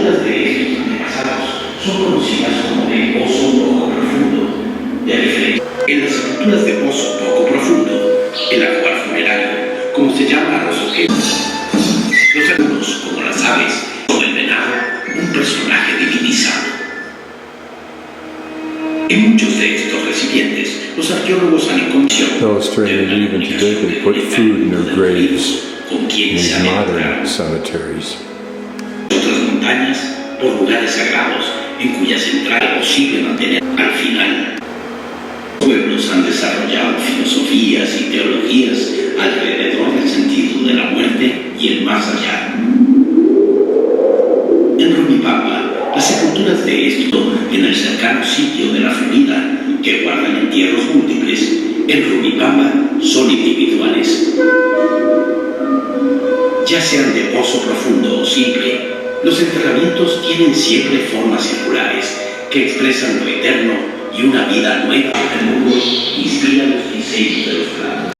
estructuras de estos antepasados son conocidas como de pozo poco profundo. De diferencia, en las estructuras de pozo poco profundo, el ajuar funerario, como se llama a los objetos, los algunos, como las aves o el venado, un personaje divinizado. En muchos de estos recipientes, los arqueólogos han encontrado illustrated even today they put food in their graves in these modern cemeteries. Otras montañas por lugares sagrados en cuyas entradas es posible mantener. Al final, los pueblos han desarrollado filosofías y teologías alrededor del sentido de la muerte y el más allá. En Rumipampa, las sepulturas de esto en el cercano sitio de la Florida, que guardan entierros múltiples, en Rumipampa son individuales. Ya sean de pozo profundo o simple, los enterramientos tienen siempre formas circulares que expresan lo eterno y una vida nueva. El mundo inspira los diseños de los planos.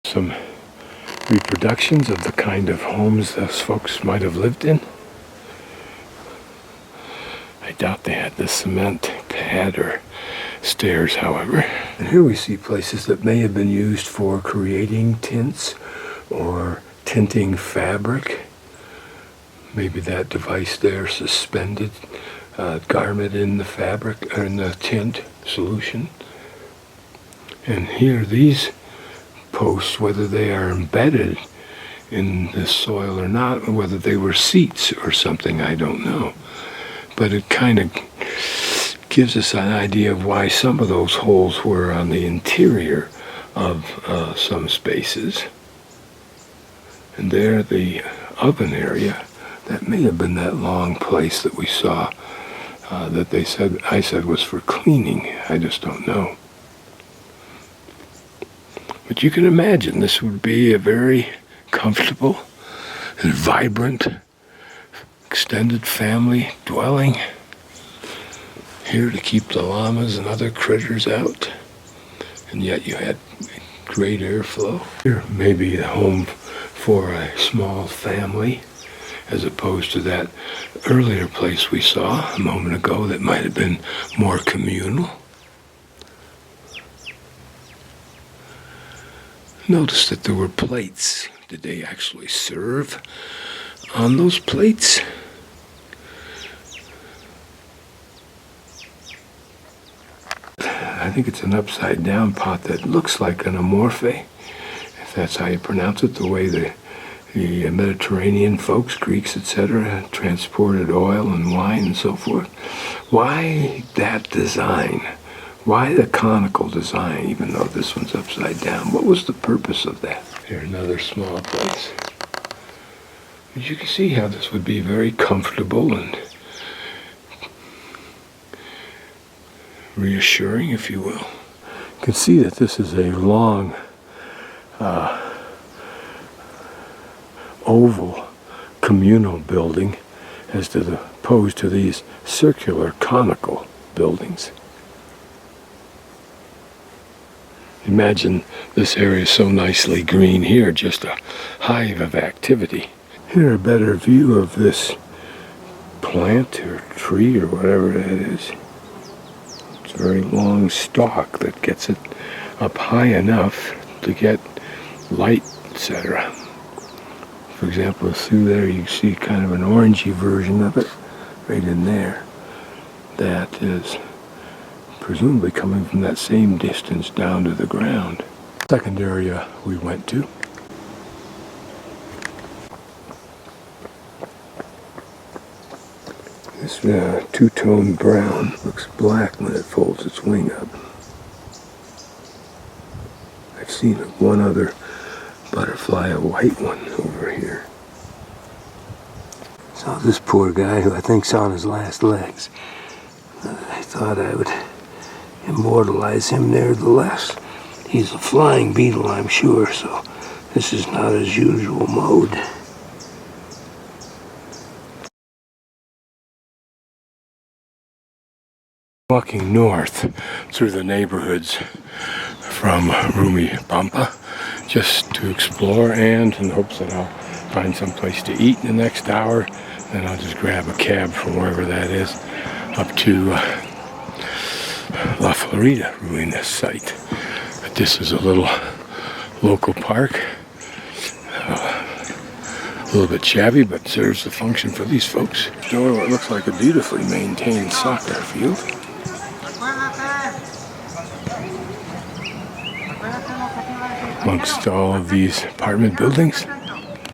Some reproductions of the kind of homes those folks might have lived in. I doubt they had the cement pad or stairs, however. And here we see places that may have been used for creating tints or tinting fabric. Maybe that device there, suspended garment in the fabric, or in the tint solution. And here, these posts, whether they are embedded in the soil or not, or whether they were seats or something, I don't know. But it kind of gives us an idea of why some of those holes were on the interior of some spaces. And there, the oven area, that may have been that long place that we saw that I said was for cleaning. I just don't know. But you can imagine this would be a very comfortable and vibrant extended family dwelling here to keep the llamas and other critters out, and yet you had great airflow. Here may be a home for a small family, as opposed to that earlier place we saw a moment ago that might have been more communal. Notice that there were plates. Did they actually serve on those plates? I think it's an upside down pot that looks like an amorphe, if that's how you pronounce it, the way the Mediterranean folks, Greeks, etc., transported oil and wine and so forth. Why that design? Why the conical design, even though this one's upside down? What was the purpose of that? Here, another small place. But you can see how this would be very comfortable and reassuring, if you will. You can see that this is a long oval communal building as opposed to these circular conical buildings. Imagine this area so nicely green here, just a hive of activity. Here, a better view of this plant or tree or whatever that is. It's a very long stalk that gets it up high enough to get light, etc. For example, through there you see kind of an orangey version of it right in there. That is presumably coming from that same distance down to the ground. Second area we went to. This two-tone brown looks black when it folds its wing up. I've seen one other butterfly, a white one, over here. So this poor guy, who I think's on his last legs, I thought I would immortalize him nevertheless. He's a flying beetle, I'm sure, so this is not his usual mode. Walking north through the neighborhoods from Rumipampa just to explore and in hopes that I'll find some place to eat in the next hour. Then I'll just grab a cab from wherever that is up to La Florieta Ruinas site. But this is a little local park. A little bit shabby, but serves the function for these folks. Door what looks like a beautifully maintained soccer field. Amongst all of these apartment buildings.